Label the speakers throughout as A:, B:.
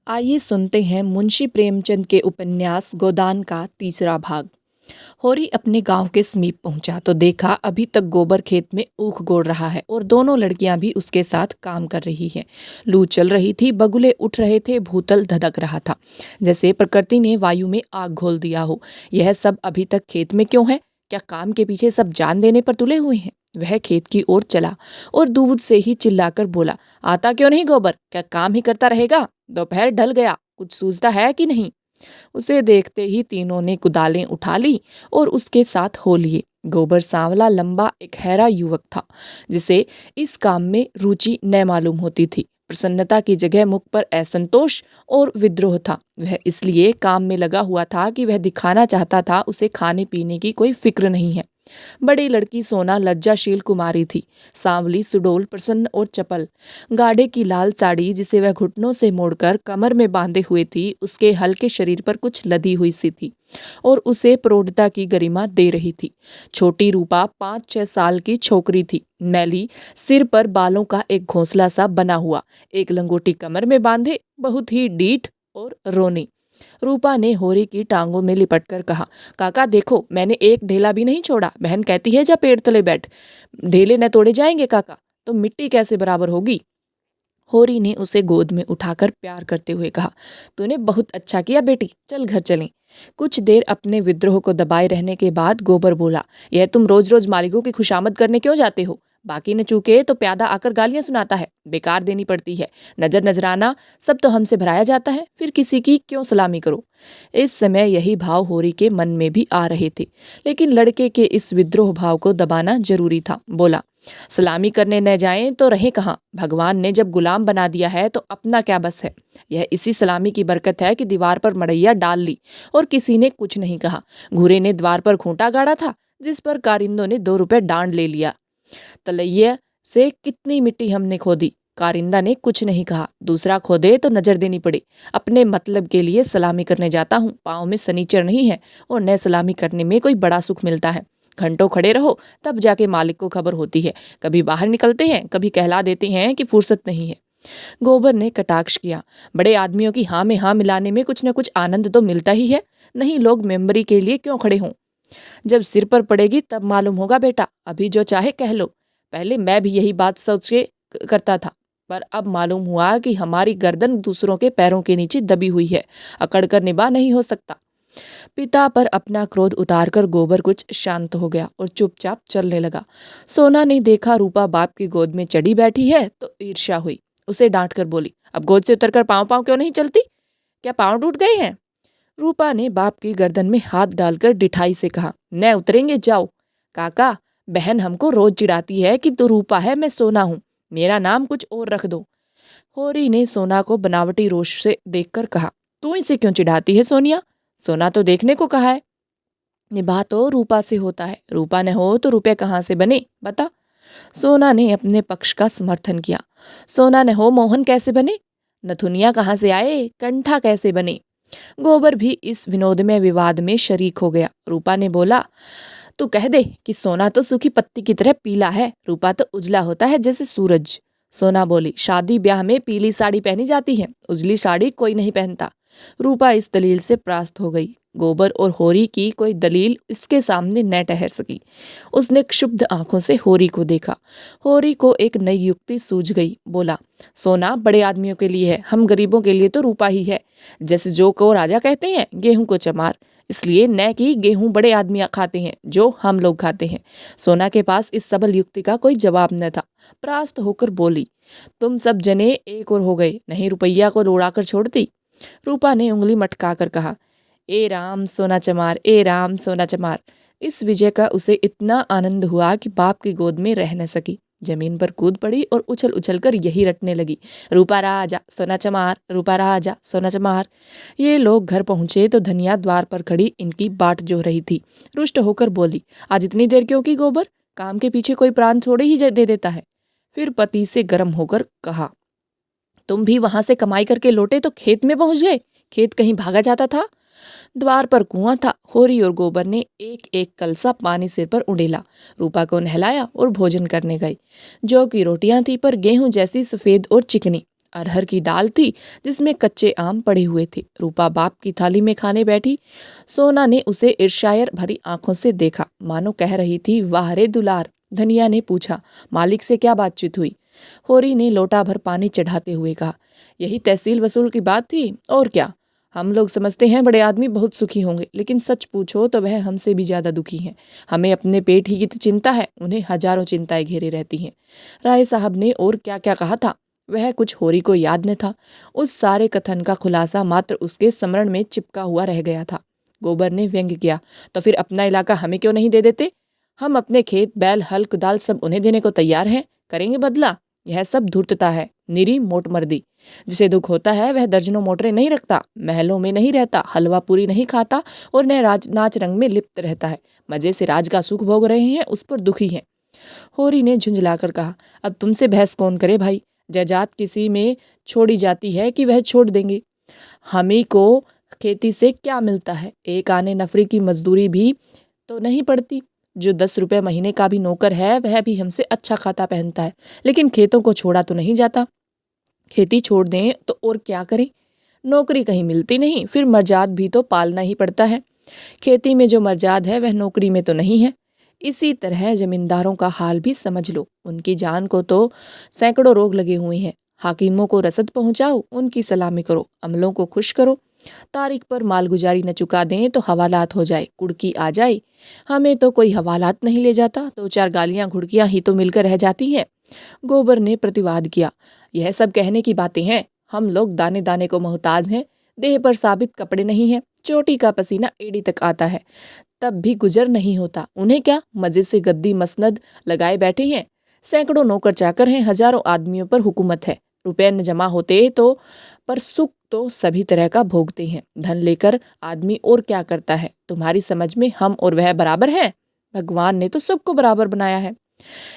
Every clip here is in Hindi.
A: आइए सुनते हैं मुंशी प्रेमचंद के उपन्यास गोदान का तीसरा भाग। होरी अपने गांव के समीप पहुंचा तो देखा अभी तक गोबर खेत में ऊख गोड़ रहा है और दोनों लड़कियां भी उसके साथ काम कर रही हैं। लू चल रही थी, बगुले उठ रहे थे, भूतल धधक रहा था, जैसे प्रकृति ने वायु में आग घोल दिया हो। यह सब अभी तक खेत में क्यों है? क्या काम के पीछे सब जान देने पर तुले हुए हैं? वह खेत की ओर चला और दूर से ही चिल्लाकर बोला, आता क्यों नहीं गोबर? क्या काम ही करता रहेगा? दोपहर ढल गया, कुछ सूझता है कि नहीं? उसे देखते ही तीनों ने कुदालें उठा ली और उसके साथ हो लिए। गोबर सांवला, लंबा, एक हैरा युवक था जिसे इस काम में रुचि न मालूम होती थी। प्रसन्नता की जगह मुख पर असंतोष और विद्रोह था। वह इसलिए काम में लगा हुआ था कि वह दिखाना चाहता था उसे खाने पीने की कोई फिक्र नहीं है। बड़ी लड़की सोना लज्जाशील कुमारी थी, सांवली, सुडोल, प्रसन्न और चपल। गाढ़े की लाल साड़ी जिसे वह घुटनों से मोड़कर कमर में बांधे हुए थी, उसके हल्के शरीर पर कुछ लदी हुई सी थी और उसे प्रौढ़ता की गरिमा दे रही थी। छोटी रूपा 5-6 साल की छोकरी थी, मैली, सिर पर बालों का एक घोंसला सा बना हुआ, एक लंगोटी कमर में बांधे, बहुत ही डीठ और रोनी। रूपा ने होरी की टांगों में लिपटकर कहा, काका देखो, मैंने एक ढेला भी नहीं छोड़ा। बहन कहती है जा पेड़ तले बैठ, ढेले न तोड़े जाएंगे काका, तो मिट्टी कैसे बराबर होगी? होरी ने उसे गोद में उठाकर प्यार करते हुए कहा, तूने बहुत अच्छा किया बेटी, चल घर चलें। कुछ देर अपने विद्रोह को दबाए रहने के बाद गोबर बोला, यह तुम रोज रोज मालिकों की खुशामद करने क्यों जाते हो? बाकी न चूके तो प्यादा आकर गालियां सुनाता है, बेकार देनी पड़ती है। नजर नजराना सब तो हमसे भराया जाता है, फिर किसी की क्यों सलामी करो? इस समय यही भाव होरी के मन में भी आ रहे थे, लेकिन लड़के के इस विद्रोह भाव को दबाना जरूरी था। बोला, सलामी करने न जाएं तो रहे कहाँ? भगवान ने जब गुलाम बना दिया है तो अपना क्या बस है? यह इसी सलामी की बरकत है कि दीवार पर मड़ैया डाल ली और किसी ने कुछ नहीं कहा। घूरे ने द्वार पर खूंटा गाड़ा था, जिस पर कारिंदों ने 2 रुपए डांड ले लिया। तलैया से कितनी मिट्टी हमने खोदी, कारिंदा ने कुछ नहीं कहा। दूसरा खोदे तो नजर देनी पड़े। अपने मतलब के लिए सलामी करने जाता हूँ, पाँव में सनीचर नहीं है और न सलामी करने में कोई बड़ा सुख मिलता है। घंटों खड़े रहो तब जाके मालिक को खबर होती है। कभी बाहर निकलते हैं, कभी कहला देते हैं कि फुर्सत नहीं है। गोबर ने कटाक्ष किया, बड़े आदमियों की हाँ में हाँ मिलाने में कुछ न कुछ आनंद तो मिलता ही है, नहीं लोग मेंबरी के लिए क्यों खड़े हों? जब सिर पर पड़ेगी तब मालूम होगा बेटा, अभी जो चाहे कह लो। पहले मैं भी यही बात सोच के करता था, पर अब मालूम हुआ कि हमारी गर्दन दूसरों के पैरों के नीचे दबी हुई है, अकड़ कर निभा नहीं हो सकता। पिता पर अपना क्रोध उतारकर गोबर कुछ शांत हो गया और चुपचाप चलने लगा। सोना ने देखा रूपा बाप की गोद में चढ़ी बैठी है तो ईर्ष्या हुई। उसे डांट कर बोली, अब गोद से उतरकर पाँव पाँव क्यों नहीं चलती? क्या पाँव टूट गए हैं? रूपा ने बाप की गर्दन में हाथ डालकर डिठाई से कहा, न उतरेंगे, जाओ। काका, बहन हमको रोज चिढ़ाती है कि तू रूपा है, मैं सोना हूँ, मेरा नाम कुछ और रख दो। होरी ने सोना को बनावटी रोष से देखकर कहा, तू इसे क्यों चिढ़ाती है सोनिया? सोना तो देखने को कहा है। निभा तो रूपा से होता है, रूपा न हो तो रुपए कहाँ से बने, बता। सोना ने अपने पक्ष का समर्थन किया। सोना न हो मोहन कैसे बने? नथुनिया कहाँ से आए? कंठा कैसे बने? गोबर भी इस विनोदमय विवाद में शरीक हो गया। रूपा ने बोला, तू कह दे कि सोना तो सूखी पत्ती की तरह पीला है, रूपा तो उजला होता है जैसे सूरज। सोना बोली, शादी ब्याह में पीली साड़ी पहनी जाती है, उजली साड़ी कोई नहीं पहनता। रूपा इस दलील से परास्त हो गई। गोबर और होरी की कोई दलील इसके सामने न ठहर सकी। उसने क्षुब्ध आंखों से होरी को देखा। होरी को एक नई युक्ति सूझ गई। बोला, सोना बड़े आदमियों के लिए है, हम गरीबों के लिए तो रूपा ही है। जैसे जो को राजा कहते हैं, गेहूं को चमार, इसलिए न कि गेहूं बड़े आदमी खाते हैं जो हम लोग खाते हैं। सोना के पास इस सबल युक्ति का कोई जवाब न था। परास्त होकर बोली, तुम सब जने एक और हो गए, नहीं रुपया को उड़ाकर छोड़ती। रूपा ने उंगली मटकाकर कहा, ए राम सोना चमार, ए राम सोना चमार। इस विजय का उसे इतना आनंद हुआ कि बाप की गोद में रह न सकी। जमीन पर कूद पड़ी और उछल उछल कर यही रटने लगी, रूपा राजा सोना चमार, रूपा राजा सोना चमार। ये लोग घर पहुंचे तो धनिया द्वार पर खड़ी इनकी बाट जो रही थी। रुष्ट होकर बोली, आज इतनी देर क्यों की गोबर? काम के पीछे कोई प्राण थोड़े ही दे देता है। फिर पति से गर्म होकर कहा, तुम भी वहां से कमाई करके लौटे तो खेत में पहुंच गए? खेत कहीं भागा जाता था? द्वार पर कुआं था। होरी और गोबर ने एक एक कलसा पानी सिर पर उड़ेला, रूपा को नहलाया और भोजन करने गए। जौ की रोटियां थी पर गेहूं जैसी सफेद और चिकनी। अरहर की दाल थी जिसमें कच्चे आम पड़े हुए थे। रूपा बाप की थाली में खाने बैठी। सोना ने उसे ईर्ष्या भरी आंखों से देखा, मानो कह रही थी, वाह रे दुलार। धनिया ने पूछा, मालिक से क्या बातचीत हुई? होरी ने लोटा भर पानी चढ़ाते हुए कहा, यही तहसील वसूल की बात थी, और क्या। हम लोग समझते हैं बड़े आदमी बहुत सुखी होंगे, लेकिन सच पूछो तो वह हमसे भी ज्यादा दुखी हैं। हमें अपने पेट ही की तो चिंता है, उन्हें हजारों चिंताएं घेरे रहती हैं। राय साहब ने और क्या क्या कहा था वह कुछ होरी को याद न था। उस सारे कथन का खुलासा मात्र उसके स्मरण में चिपका हुआ रह गया था। गोबर ने व्यंग किया, तो फिर अपना इलाका हमें क्यों नहीं दे देते? हम अपने खेत बैल हल कुदाल सब उन्हें देने को तैयार हैं, करेंगे बदला। यह सब धूर्तता है, निरी मोटमर्दी। जिसे दुख होता है वह दर्जनों मोटरें नहीं रखता, महलों में नहीं रहता, हलवा पूरी नहीं खाता और न नाच रंग में लिप्त रहता है। मजे से राज का सुख भोग रहे हैं, उस पर दुखी हैं। होरी ने झुंझलाकर कहा, अब तुमसे बहस कौन करे भाई। जायदाद किसी में छोड़ी जाती है कि वह छोड़ देंगे? हमी को खेती से क्या मिलता है? एक आने नफरी की मजदूरी भी तो नहीं पड़ती। जो 10 रुपए महीने का भी नौकर है वह भी हमसे अच्छा खाता पहनता है, लेकिन खेतों को छोड़ा तो नहीं जाता। खेती छोड़ दें तो और क्या करें? नौकरी कहीं मिलती नहीं, फिर मर्जाद भी तो पालना ही पड़ता है। खेती में जो मर्जाद है वह नौकरी में तो नहीं है। इसी तरह जमींदारों का हाल भी समझ लो। उनकी जान को तो सैकड़ों रोग लगे हुए हैं। हाकिमों को रसद पहुंचाओ, उनकी सलामी करो, अमलों को खुश करो। तारीख पर मालगुजारी न चुका दें तो हवालात हो जाए, कुड़की आ जाए। हमें तो कोई हवालात नहीं ले जाता, 2-4 गालियां घुड़कियां ही तो मिलकर रह जाती हैं। गोबर ने प्रतिवाद किया, यह सब कहने की बातें हैं। हम लोग दाने दाने को मोहताज हैं। देह पर साबित कपड़े नहीं हैं, चोटी का पसीना एड़ी तक आता है, तब भी गुजर नहीं होता। उन्हें क्या, मजे से गद्दी मसनद लगाए बैठे हैं। सैकड़ों नौकर चाकर हैं, हजारों आदमियों पर हुकूमत है। रुपए न जमा होते तो, पर सुख तो सभी तरह का भोगते हैं। धन लेकर आदमी और क्या करता है? तुम्हारी समझ में हम और वह बराबर हैं? भगवान ने तो सबको बराबर बनाया है।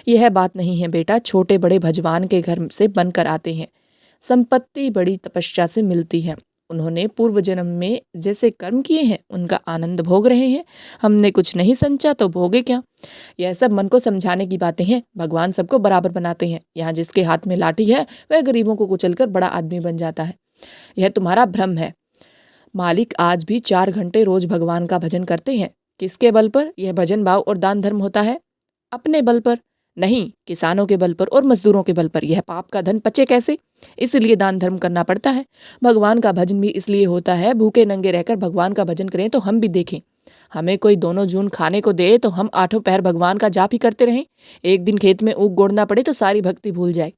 A: यह बात नहीं है बेटा, छोटे बड़े भजवान के घर से बनकर आते हैं। संपत्ति बड़ी तपस्या से मिलती है। उन्होंने पूर्व जन्म में जैसे कर्म किए हैं उनका आनंद भोग रहे हैं। हमने कुछ नहीं संचा तो भोगे क्या? यह सब मन को समझाने की बातें हैं। भगवान सबको बराबर बनाते हैं। यहाँ जिसके हाथ में लाठी है वह गरीबों को कुचलकर बड़ा आदमी बन जाता है। यह तुम्हारा भ्रम है। मालिक आज भी 4 घंटे रोज भगवान का भजन करते हैं। किसके बल पर यह भजन भाव और दान धर्म होता है? अपने बल पर नहीं, किसानों के बल पर और मजदूरों के बल पर। यह पाप का धन पचे कैसे? इसलिए दान धर्म करना पड़ता है। भगवान का भजन भी इसलिए होता है, भूखे नंगे रहकर भगवान का भजन करें तो हम भी देखें। हमें कोई दोनों जून खाने को दे तो हम 8 पहर भगवान का जाप ही करते रहें। एक दिन खेत में ऊख गोड़ना पड़े तो सारी भक्ति भूल जाए।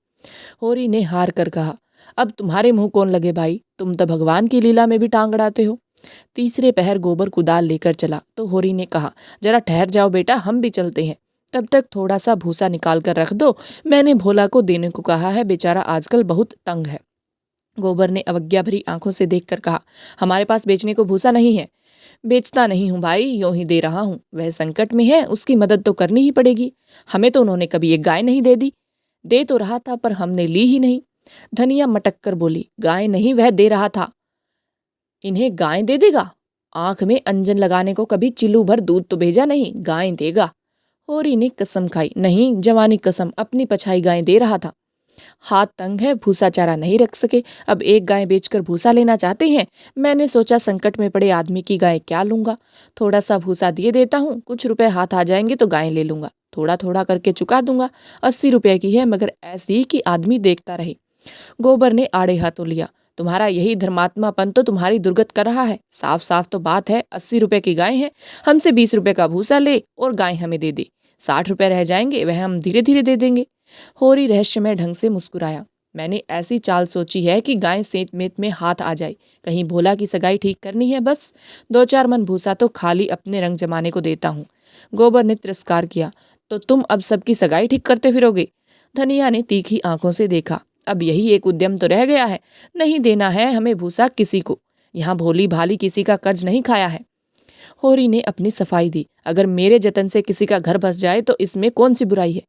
A: होरी ने हार कर कहा, अब तुम्हारे मुंह कौन लगे भाई, तुम तो भगवान की लीला में भी टांग अड़ाते हो। तीसरे पहर गोबर कुदाल लेकर चला तो होरी ने कहा, जरा ठहर जाओ बेटा, हम भी चलते हैं। तब तक थोड़ा सा भूसा निकाल कर रख दो, मैंने भोला को देने को कहा है, बेचारा आजकल बहुत तंग है। गोबर ने अवज्ञा भरी आंखों से देखकर कहा, हमारे पास बेचने को भूसा नहीं है। बेचता नहीं हूं भाई, यूं ही दे रहा हूं। वह संकट में है, उसकी मदद तो करनी ही पड़ेगी। हमें तो उन्होंने कभी एक गाय नहीं दे दी। दे तो रहा था पर हमने ली ही नहीं। धनिया मटक कर बोली, गाय नहीं, वह दे रहा था। इन्हें गाय दे देगा? आंख में अंजन लगाने को कभी चिल्लू भर दूध तो भेजा नहीं, गाय देगा? होरी ने कसम खाई, नहीं जवानी कसम, अपनी पछाई गाय दे रहा था। हाथ तंग है, भूसा चारा नहीं रख सके, अब एक गाय बेचकर भूसा लेना चाहते हैं। मैंने सोचा संकट में पड़े आदमी की गाय क्या लूंगा, थोड़ा सा भूसा दिए देता हूँ, कुछ रुपए हाथ आ जाएंगे तो गाय ले लूंगा, थोड़ा थोड़ा करके चुका दूंगा। 80 रुपए की है, मगर ऐसी कि आदमी देखता रहे। गोबर ने आड़े हाथों लिया, तुम्हारा यही धर्मात्मापन तो तुम्हारी दुर्गत कर रहा है। साफ साफ तो बात है, 80 रुपए की गाय है, हमसे 20 रुपए का भूसा ले और गाय हमें दे दे। 60 रुपए रह जाएंगे, वह हम धीरे धीरे दे देंगे। होरी रहस्यमय ढंग से मुस्कुराया, मैंने ऐसी चाल सोची है कि गाय सेंत मेत में हाथ आ जाए। कहीं भोला की सगाई ठीक करनी है, बस 2-4 मन भूसा तो खाली अपने रंग जमाने को देता हूँ। गोबर ने तिरस्कार किया, तो तुम अब सबकी सगाई ठीक करते फिरोगे? धनिया ने तीखी आंखों से देखा, अब यही एक उद्यम तो रह गया है। नहीं देना है हमें भूसा किसी को, यहाँ भोली भाली किसी का कर्ज नहीं खाया है। होरी ने अपनी सफाई दी, अगर मेरे जतन से किसी का घर बस जाए तो इसमें कौन सी बुराई है।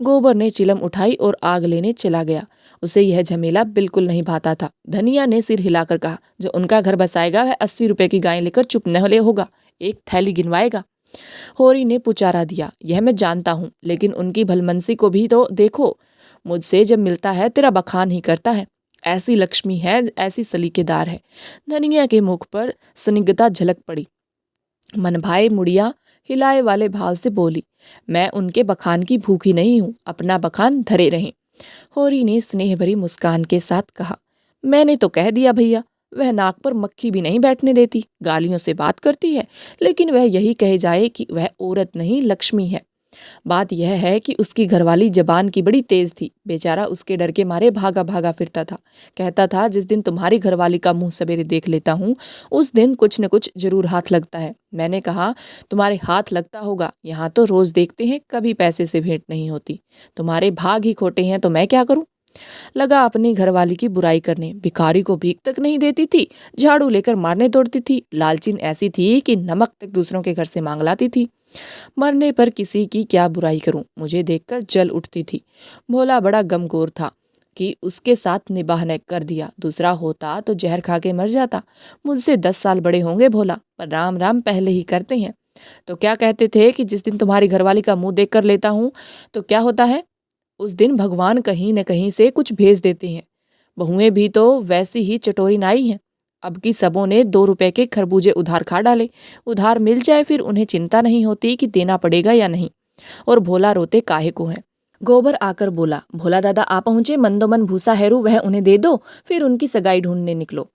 A: गोबर ने चिलम उठाई और आग लेने चला गया। उसे यह झमेला बिल्कुल नहीं भाता था। धनिया ने सिर हिलाकर कहा, जो उनका घर बसाएगा वह 80 रुपए की गाय लेकर चुप न ले होगा, एक थैली गिनवाएगा। होरी ने पुचारा दिया, यह मैं जानता हूँ, लेकिन उनकी भलमनसी को भी तो देखो। मुझसे जब मिलता है तेरा बखान ही करता है। ऐसी लक्ष्मी है, ऐसी सलीकेदार है। धनिया के मुख पर स्निग्धता झलक पड़ी। मन भाई मुड़िया हिलाए वाले भाव से बोली, मैं उनके बखान की भूखी नहीं हूँ, अपना बखान धरे रहें। होरी ने स्नेह भरी मुस्कान के साथ कहा, मैंने तो कह दिया भैया, वह नाक पर मक्खी भी नहीं बैठने देती, गालियों से बात करती है, लेकिन वह यही कहे जाए कि वह औरत नहीं लक्ष्मी है। बात यह है कि उसकी घरवाली जबान की बड़ी तेज थी, बेचारा उसके डर के मारे भागा भागा फिरता था। कहता था, जिस दिन तुम्हारी घरवाली का मुंह सवेरे देख लेता हूँ उस दिन कुछ न कुछ जरूर हाथ लगता है। मैंने कहा, तुम्हारे हाथ लगता होगा, यहाँ तो रोज देखते हैं, कभी पैसे से भेंट नहीं होती। तुम्हारे भाग ही खोटे हैं तो मैं क्या करूँ। लगा अपनी घरवाली की बुराई करने। भिखारी को भीख तक नहीं देती थी, झाड़ू लेकर मारने दौड़ती थी, लालचीन ऐसी थी कि नमक तक दूसरों के घर से मांग लाती थी। मरने पर किसी की क्या बुराई करूं, मुझे देखकर जल उठती थी। भोला बड़ा गमगोर था कि उसके साथ निबाह ने कर दिया, दूसरा होता तो जहर खा के मर जाता। मुझसे 10 साल बड़े होंगे भोला, पर राम राम पहले ही करते हैं। तो क्या कहते थे कि जिस दिन तुम्हारी घरवाली का मुंह देख कर लेता हूं तो क्या होता है, उस दिन भगवान कहीं न कहीं से कुछ भेज देते हैं। बहुएं भी तो वैसी ही चटोरी नाई हैं। अब की सबों ने 2 रुपए के खरबूजे उधार खा डाले। उधार मिल जाए फिर उन्हें चिंता नहीं होती कि देना पड़ेगा या नहीं। और भोला रोते काहे को है। गोबर आकर बोला, भोला दादा आ पहुंचे, मंदोमन भूसा हैरू वह उन्हें दे दो, फिर उनकी सगाई ढूंढने निकलो।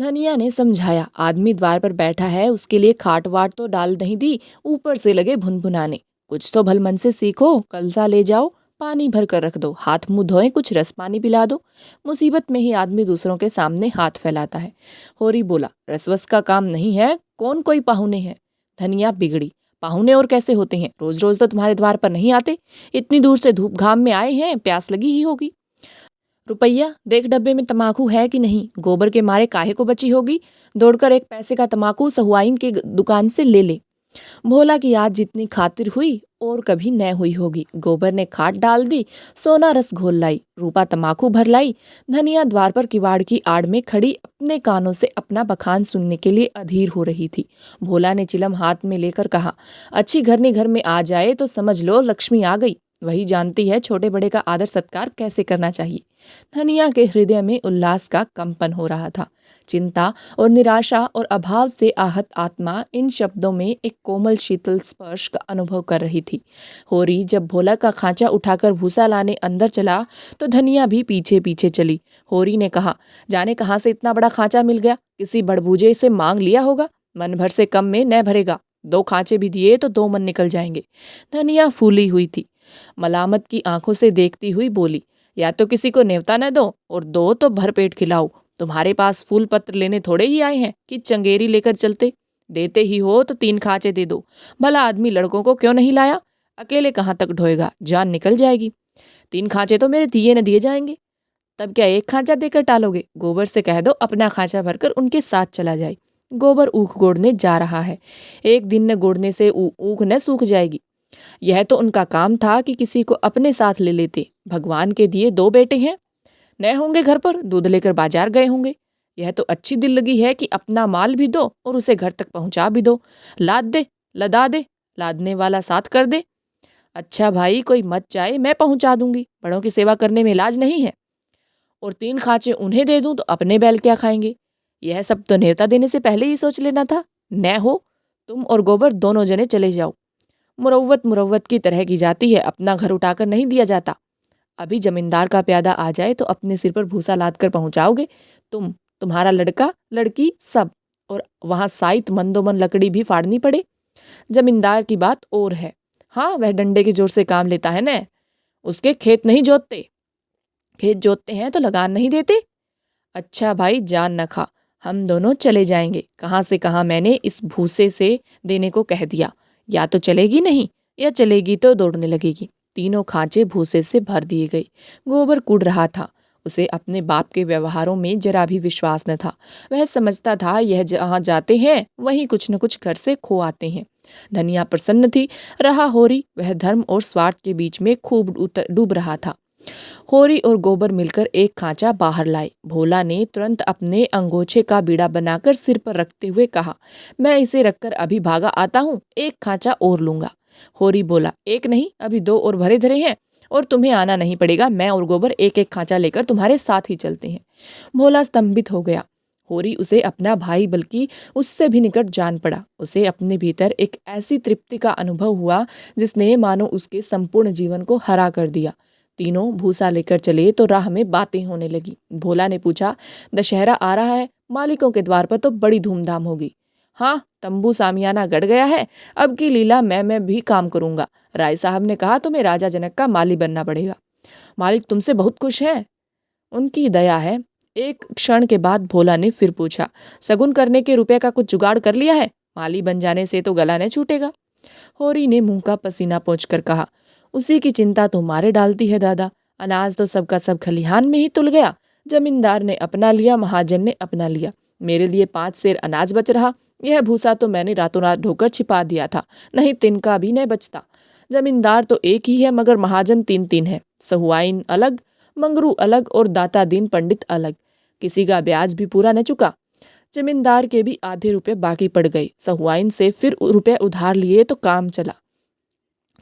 A: धनिया ने समझाया, आदमी द्वार पर बैठा है, उसके लिए खाट वाट तो डाल नहीं दी, ऊपर से लगे भुनभुनाने। कुछ तो भल मन से सीखो, कलसा ले जाओ, पानी भर कर रख दो, हाथ मुंह धोए, कुछ रस पानी पिला दो। मुसीबत में ही आदमी दूसरों के सामने हाथ फैलाता है। होरी बोला, रसवस का काम नहीं है, कौन कोई पाहुने हैं। धनिया बिगड़ी, पाहुने और कैसे होते हैं, रोज रोज तो तुम्हारे द्वार पर नहीं आते, इतनी दूर से धूप घाम में आए हैं, प्यास लगी ही होगी। रुपया देख डब्बे में तमाकू है कि नहीं, गोबर के मारे काहे को बची होगी, दौड़कर एक पैसे का तमाकू सहुआइन की दुकान से ले ले। भोला की आज जितनी खातिर हुई और कभी न हुई होगी। गोबर ने खाट डाल दी, सोना रस घोल लाई, रूपा तमाकू भर लाई। धनिया द्वार पर किवाड़ की आड़ में खड़ी अपने कानों से अपना बखान सुनने के लिए अधीर हो रही थी। भोला ने चिलम हाथ में लेकर कहा, अच्छी घरनी घर में आ जाए तो समझ लो लक्ष्मी आ गई, वही जानती है छोटे बड़े का आदर सत्कार कैसे करना चाहिए। धनिया के हृदय में उल्लास का कंपन हो रहा था। चिंता और निराशा और अभाव से आहत आत्मा इन शब्दों में एक कोमल शीतल स्पर्श का अनुभव कर रही थी। होरी जब भोला का खांचा उठाकर भूसा लाने अंदर चला तो धनिया भी पीछे पीछे चली। होरी ने कहा, जाने कहाँ से इतना बड़ा खांचा मिल गया, किसी बड़बूजे से मांग लिया होगा, मन भर से कम में न भरेगा, 2 खांचे भी दिए तो 2 मन निकल जाएंगे। धनिया फूली हुई थी, मलामत की आंखों से देखती हुई बोली, या तो किसी को न्योता न दो और दो तो भरपेट खिलाओ। तुम्हारे पास फूल पत्र लेने थोड़े ही आए हैं कि चंगेरी लेकर चलते। देते ही हो तो 3 खांचे दे दो। भला आदमी लड़कों को क्यों नहीं लाया, अकेले कहाँ तक ढोएगा, जान निकल जाएगी। 3 खांचे तो मेरे दिए न दिए जाएंगे। तब क्या 1 खांचा देकर टालोगे, गोबर से कह दो अपना खांचा भरकर उनके साथ चला जाए। गोबर ऊख गोड़ने जा रहा है, एक दिन न गोड़ने से ऊख न सूख जाएगी। यह तो उनका काम था कि किसी को अपने साथ ले लेते। भगवान के दिए 2 बेटे हैं, नए होंगे घर पर, दूध लेकर बाजार गए होंगे। यह तो अच्छी दिल लगी है कि अपना माल भी दो और उसे घर तक पहुंचा भी दो। लाद दे, लदा दे, लादने वाला साथ कर दे। अच्छा भाई कोई मत जाए, मैं पहुंचा दूंगी, बड़ों की सेवा करने में लाज नहीं है। और 3 खांचे उन्हें दे दूं तो अपने बैल क्या खाएंगे। यह सब तो न्योता देने से पहले ही सोच लेना था। न हो, तुम और गोबर दोनों जने चले जाओ। मुरव्वत मुरव्वत की तरह की जाती है, अपना घर उठाकर नहीं दिया जाता। अभी जमींदार का प्यादा आ जाए तो अपने सिर पर भूसा लाद कर पहुंचाओगे, तुम्हारा लड़का लड़की सब, और वहां साइत मंदोमन लकड़ी भी फाड़नी पड़े। जमींदार की बात और है, हाँ वह डंडे के जोर से काम लेता है न, उसके खेत नहीं जोतते, खेत जोतते हैं तो लगान नहीं देते। अच्छा भाई जान न खा, हम दोनों चले जाएंगे। कहाँ से कहाँ मैंने इस भूसे से देने को कह दिया, या तो चलेगी नहीं या चलेगी तो दौड़ने लगेगी। तीनों खांचे भूसे से भर दिए गए। गोबर कूद रहा था, उसे अपने बाप के व्यवहारों में जरा भी विश्वास न था। वह समझता था यह जहाँ जाते हैं वहीं कुछ न कुछ घर से खो आते हैं। धनिया प्रसन्न थी, रहा होरी वह धर्म और स्वार्थ के बीच में खूब डूब रहा था। होरी और गोबर मिलकर एक खांचा बाहर लाए। भोला ने तुरंत अपने अंगोछे का बीड़ा बनाकर सिर पर रखते हुए कहा, मैं इसे रखकर अभी भागा आता हूँ, 1 खांचा और लूंगा। होरी बोला, 1 नहीं अभी 2 और भरे धरे हैं, और तुम्हें आना नहीं पड़ेगा। मैं और गोबर एक एक खांचा लेकर तुम्हारे साथ ही चलते हैं। भोला स्तंभित हो गया। होरी उसे अपना भाई बल्कि उससे भी निकट जान पड़ा। उसे अपने भीतर एक ऐसी तृप्ति का अनुभव हुआ जिसने मानो उसके संपूर्ण जीवन को हरा कर दिया। तीनों भूसा लेकर चले तो राह में बातें होने लगी। भोला ने पूछा, दशहरा आ रहा है, मालिकों के द्वार पर तो बड़ी धूमधाम होगी। हाँ, तंबू सामियाना गड़ गया है। अब की लीला मैं भी काम करूंगा। राय साहब ने कहा तुम्हें राजा जनक का माली बनना पड़ेगा। मालिक तुमसे बहुत खुश है, उनकी दया है। एक क्षण के बाद भोला ने फिर पूछा, सगुन करने के रुपए का कुछ जुगाड़ कर लिया है? माली बन जाने से तो गला नहीं छूटेगा। होरी ने मुंह का पसीना पोंछकर कहा, उसी की चिंता तो मारे डालती है दादा। अनाज तो सबका सब खलिहान में ही तुल गया। जमींदार ने अपना लिया, महाजन ने अपना लिया। मेरे लिए 5 सेर अनाज बच रहा। यह भूसा तो मैंने रातों रात ढोकर छिपा दिया था, नहीं तिनका भी नहीं बचता। जमींदार तो एक ही है मगर महाजन 3-3 है। सहुआइन अलग, मंगरू अलग और दाता दीन पंडित अलग। किसी का ब्याज भी पूरा न चुका। जमींदार के भी आधे रुपए बाकी पड़ गए। सहुआइन से फिर रुपए उधार लिए तो काम चला।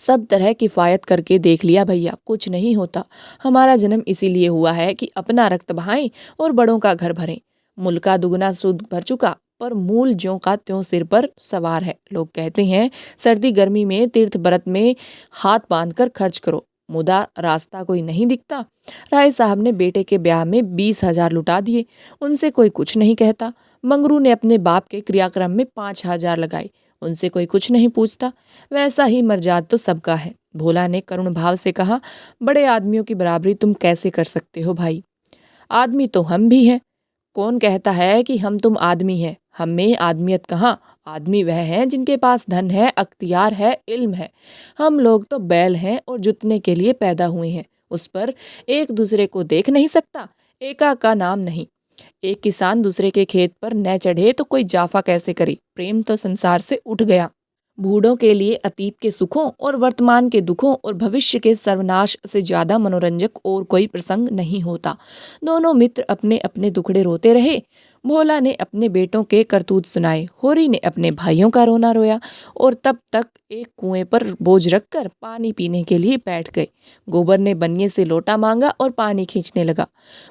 A: सब तरह किफ़ायत करके देख लिया भैया, कुछ नहीं होता। हमारा जन्म इसीलिए हुआ है कि अपना रक्त बहाएं और बड़ों का घर भरें। मुल्क का दुगना सूद भर चुका, पर मूल ज्यों का त्यों सिर पर सवार है। लोग कहते हैं सर्दी गर्मी में तीर्थ व्रत में हाथ बांधकर खर्च करो, मुदा रास्ता कोई नहीं दिखता। राय साहब ने बेटे के ब्याह में 20,000 लुटा दिए, उनसे कोई कुछ नहीं कहता। मंगरू ने अपने बाप के क्रियाक्रम में 5,000 लगाए, उनसे कोई कुछ नहीं पूछता। वैसा ही मर्जाद तो सबका है। भोला ने करुण भाव से कहा, बड़े आदमियों की बराबरी तुम कैसे कर सकते हो भाई? आदमी तो हम भी हैं। कौन कहता है कि हम तुम आदमी हैं? हम में आदमियत कहाँ। आदमी वह है जिनके पास धन है, अख्तियार है, इल्म है। हम लोग तो बैल हैं और जुतने के लिए पैदा हुए हैं। उस पर एक दूसरे को देख नहीं सकता, एका का नाम नहीं। एक किसान दूसरे के खेत पर न चढ़े तो कोई जाफा कैसे करे? प्रेम तो संसार से उठ गया। बूढ़ों के लिए अतीत के सुखों और वर्तमान के दुखों और भविष्य के सर्वनाश से ज्यादा मनोरंजक और कोई प्रसंग नहीं होता। दोनों मित्र अपने अपने दुखड़े रोते रहे। भोला ने अपने बेटों के करतूत सुनाए, होरी ने अपने भाइयों का रोना रोया और तब तक एक कुएं पर बोझ रखकर पानी पीने के लिए बैठ गए। गोबर ने बनिए से लोटा मांगा और पानी खींचने लगा।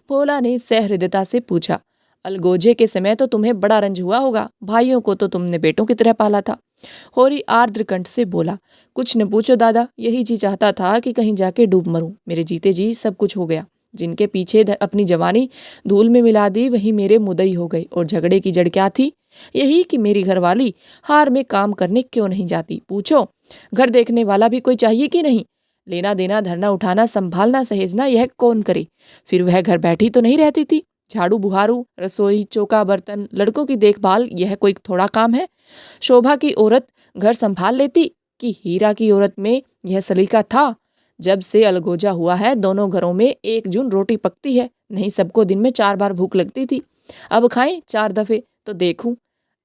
A: भोला ने सहृदयता से पूछा, अलगोजे के समय तो तुम्हें बड़ा रंज हुआ होगा, भाइयों को तो तुमने बेटों की तरह पाला था। होरी आर्द्र कंठ से बोला, कुछ न पूछो दादा, यही जी चाहता था कि कहीं जाके डूब मरूं। मेरे जीते जी सब कुछ हो गया। जिनके पीछे अपनी जवानी धूल में मिला दी वही मेरे मुदई हो गए। और झगड़े की जड़ क्या थी? यही कि मेरी घरवाली हार में काम करने क्यों नहीं जाती। पूछो, घर देखने वाला भी कोई चाहिए कि नहीं? लेना देना, धरना उठाना, संभालना सहेजना यह कौन करे? फिर वह घर बैठी तो नहीं रहती थी। झाड़ू बुहारू, रसोई, चौका बर्तन, लड़कों की देखभाल, यह कोई थोड़ा काम है? शोभा की औरत घर संभाल लेती कि हीरा की औरत में यह सलीका था? जब से अलगोजा हुआ है दोनों घरों में 1 जून रोटी पकती है, नहीं सबको दिन में 4 बार भूख लगती थी। अब खाएं 4 दफे तो देखूं।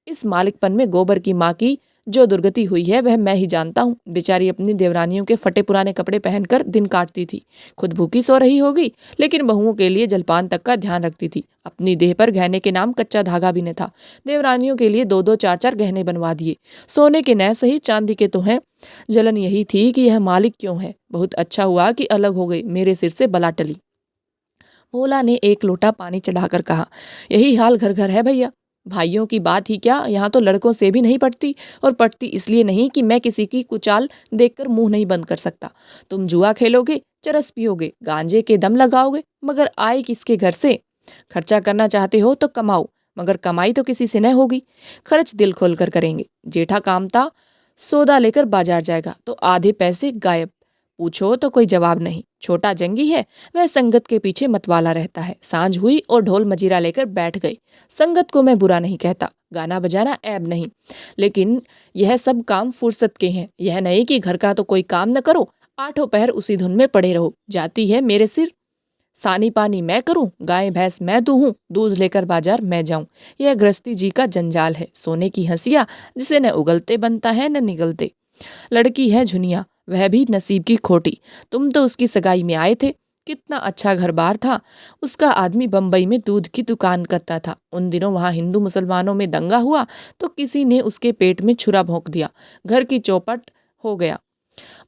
A: इस मालिकपन में गोबर की माँ की जो दुर्गति हुई है वह मैं ही जानता हूँ। बेचारी अपनी देवरानियों के फटे पुराने कपड़े पहनकर दिन काटती थी। खुद भूखी सो रही होगी, लेकिन बहुओं के लिए जलपान तक का ध्यान रखती थी। अपनी देह पर गहने के नाम कच्चा धागा भी न था। देवरानियों के लिए 2-2 4-4 गहने बनवा दिए। सोने के न सही, चांदी के तो हैं। जलन यही थी कि यह मालिक क्यों है। बहुत अच्छा हुआ कि अलग हो गई, मेरे सिर से बला टली। भोला ने एक लोटा पानी चढ़ाकर कहा, यही हाल घर घर है भैया। भाइयों की बात ही क्या, यहाँ तो लड़कों से भी नहीं पटती। और पटती इसलिए नहीं कि मैं किसी की कुचाल देखकर मुंह नहीं बंद कर सकता। तुम जुआ खेलोगे, चरस पियोगे, गांजे के दम लगाओगे, मगर आए किसके घर से? खर्चा करना चाहते हो तो कमाओ, मगर कमाई तो किसी से न होगी। खर्च दिल खोल कर करेंगे। जेठा कामता सौदा लेकर बाजार जाएगा तो आधे पैसे गायब। पूछो तो कोई जवाब नहीं। छोटा जंगी है, वह संगत के पीछे मतवाला रहता है। सांझ हुई और ढोल मजीरा लेकर बैठ गए। संगत को मैं बुरा नहीं कहता, गाना बजाना ऐब नहीं, लेकिन यह सब काम फुर्सत के हैं। यह नहीं कि घर का तो कोई काम न करो, 8 पहर उसी धुन में पड़े रहो। जाती है मेरे सिर। सानी पानी मैं करूं, गाय भैंस मैं दूहूं, दूध लेकर बाजार मैं जाऊं। यह गृहस्थी जी का जंजाल है। सोने की हंसिया जिसे न उगलते बनता है न निगलते। लड़की है झुनिया, वह भी नसीब की खोटी। तुम तो उसकी सगाई में आए थे, कितना अच्छा घर बार था। उसका आदमी बम्बई में दूध की दुकान करता था। उन दिनों वहाँ हिंदू मुसलमानों में दंगा हुआ तो किसी ने उसके पेट में छुरा भोंक दिया। घर की चौपट हो गया।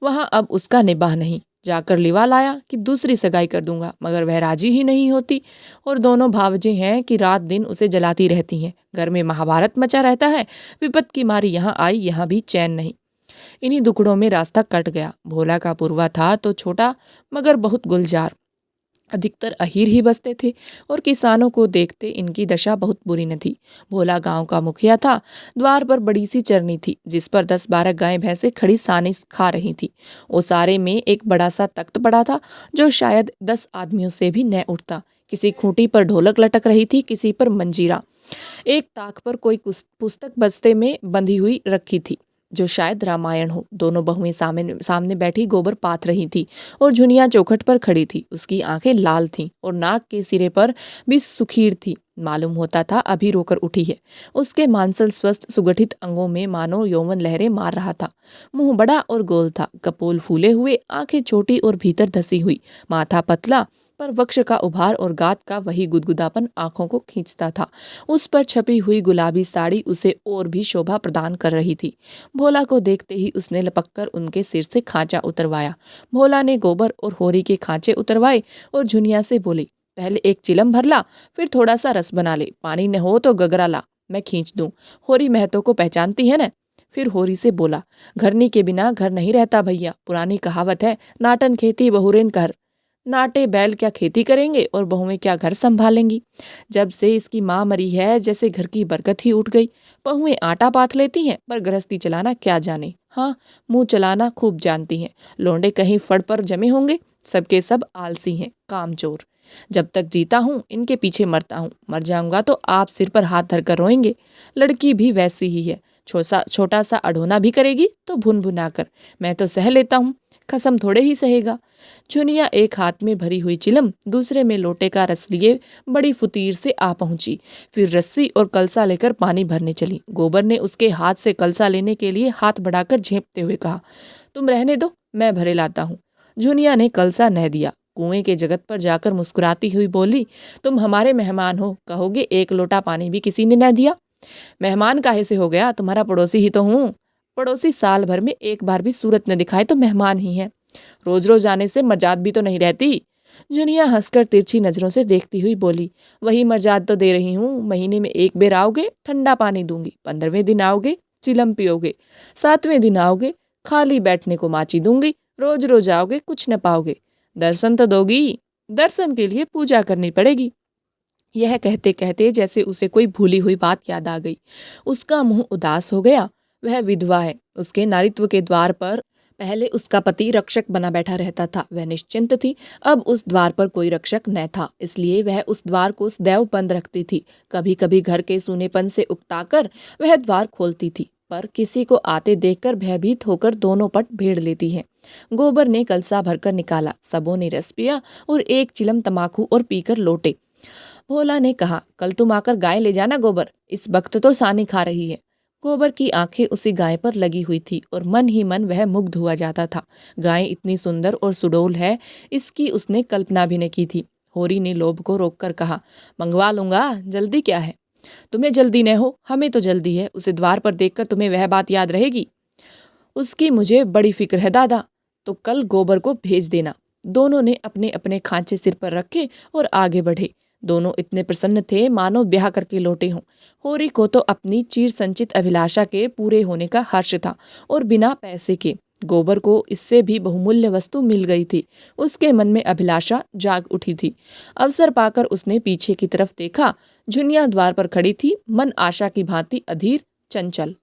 A: वहाँ अब उसका निबाह नहीं। जाकर लिवा लाया कि दूसरी सगाई कर दूंगा, मगर वह राजी ही नहीं होती और दोनों भावजे हैं कि रात दिन उसे जलाती रहती हैं। घर में महाभारत मचा रहता है। विपत की मारी यहाँ आई, यहाँ भी चैन नहीं। इन्हीं दुखड़ों में रास्ता कट गया। भोला का पुरवा था तो छोटा मगर बहुत गुलजार। अधिकतर अहीर ही बसते थे और किसानों को देखते इनकी दशा बहुत बुरी न थी। भोला गांव का मुखिया था। द्वार पर बड़ी सी चरनी थी जिस पर 10-12 गाय भैंसें खड़ी सानी खा रही थी। ओसारे में एक बड़ा सा तख्त पड़ा था जो शायद 10 आदमियों से भी न उठता। किसी खूंटी पर ढोलक लटक रही थी, किसी पर मंजीरा। एक ताक पर कोई पुस्तक बस्ते में बंधी हुई रखी थी जो शायद रामायण हो। दोनों बहुएं सामने सामने बैठी गोबर पाथ रही थी और झुनिया चौखट पर खड़ी थी। उसकी आंखें लाल थीं और नाक के सिरे पर भी सुखीर थी। मालूम होता था अभी रोकर उठी है। उसके मांसल स्वस्थ सुगठित अंगों में मानो यौवन लहरें मार रहा था। मुंह बड़ा और गोल था, कपोल फूले हुए, आंखें छोटी और भीतर धसी हुई, माथा पतला पर वक्ष का उभार और गात का वही गुदगुदापन आंखों को खींचता था। उस पर छपी हुई गुलाबी साड़ी उसे और भी शोभा प्रदान कर रही थी। भोला को देखते ही उसने लपककर उनके सिर से खांचा उतरवाया। भोला ने गोबर और होरी के खांचे उतरवाए और झुनिया से बोली, पहले एक चिलम भर ला, फिर थोड़ा सा रस बना ले, पानी न हो तो गगरा ला, मैं खींच दूं। होरी महतो को पहचानती है न? फिर होरी से बोला, घरनी के बिना घर नहीं रहता भैया। पुरानी कहावत है, नाटन खेती बहुरेन कर। नाटे बैल क्या खेती करेंगे और बहुएं क्या घर संभालेंगी। जब से इसकी माँ मरी है जैसे घर की बरकत ही उठ गई। बहुएं आटा पाथ लेती हैं पर गृहस्थी चलाना क्या जाने। हाँ, मुंह चलाना खूब जानती हैं। लौंडे कहीं फड़ पर जमे होंगे, सबके सब आलसी हैं, कामचोर। जब तक जीता हूँ इनके पीछे मरता हूँ, मर जाऊंगा तो आप सिर पर हाथ धरकर रोएंगे। लड़की भी वैसी ही है, छोटा सा अढ़ोना भी करेगी तो भुन भुना कर। मैं तो सह लेता हूँ, खसम थोड़े ही सहेगा। चुनिया एक हाथ में भरी हुई चिलम, दूसरे में लोटे का रस लिए बड़ी फुतीर से आ पहुंची। फिर रस्सी और कलसा लेकर पानी भरने चली। गोबर ने उसके हाथ से कलसा लेने के लिए हाथ बढ़ाकर झेंपते हुए कहा, तुम रहने दो, मैं भरे लाता हूँ। झुनिया ने कलसा न दिया। कुएं के जगत पर जाकर मुस्कुराती हुई बोली, तुम हमारे मेहमान हो, कहोगे एक लोटा पानी भी किसी ने न दिया। मेहमान काहे से हो गया, तुम्हारा पड़ोसी ही तो हूँ। पड़ोसी साल भर में एक बार भी सूरत न दिखाए तो मेहमान ही है। रोज रोज आने से मर्जाद भी तो नहीं रहती। जुनिया हंसकर तिरछी नजरों से देखती हुई बोली, वही मर्जाद तो दे रही हूँ। महीने में एक बेर आओगे, ठंडा पानी दूंगी। 15वें दिन आओगे, चिलम पियोगे। 7वें दिन आओगे, खाली बैठने को माची दूंगी। रोज रोज आओगे, कुछ न पाओगे। दर्शन तो दोगी, दर्शन के लिए पूजा करनी पड़ेगी। यह कहते कहते जैसे उसे कोई भूली हुई बात याद आ गई। उसका मुंह उदास हो गया। वह विधवा है। उसके नारित्व के द्वार पर पहले उसका पति रक्षक बना बैठा रहता था। वह निश्चिंत थी। अब उस द्वार पर कोई रक्षक न था, इसलिए वह उस द्वार को सदैव बंद रखती थी। कभी कभी घर के सूनेपन से उकताकर वह द्वार खोलती थी, पर किसी को आते देखकर भयभीत होकर दोनों पट भेड़ लेती है। गोबर ने कलसा भरकर निकाला। सबों ने रस पिया और एक चिलम तमाकू और पीकर लौटे। भोला ने कहा, कल तुम आकर गाय ले जाना गोबर, इस वक्त तो सानी खा रही है। गोबर की आंखें उसी गाय पर लगी हुई थी और मन ही मन वह मुग्ध हुआ जाता था। गाय इतनी सुंदर और सुडौल है, इसकी उसने कल्पना भी न की थी। होरी ने लोभ को रोककर कहा, मंगवा लूंगा, जल्दी क्या है। तुम्हें जल्दी न हो, हमें तो जल्दी है। उसे द्वार पर देखकर तुम्हें वह बात याद रहेगी। उसकी मुझे बड़ी फिक्र है दादा, तो कल गोबर को भेज देना। दोनों ने अपने अपने खांचे सिर पर रखे और आगे बढ़े। दोनों इतने प्रसन्न थे मानो ब्याह करके लौटे हों। होरी को तो अपनी चिर संचित अभिलाषा के पूरे होने का हर्ष था और बिना पैसे के। गोबर को इससे भी बहुमूल्य वस्तु मिल गई थी। उसके मन में अभिलाषा जाग उठी थी। अवसर पाकर उसने पीछे की तरफ देखा। झुनिया द्वार पर खड़ी थी, मन आशा की भांति अधीर, चंचल।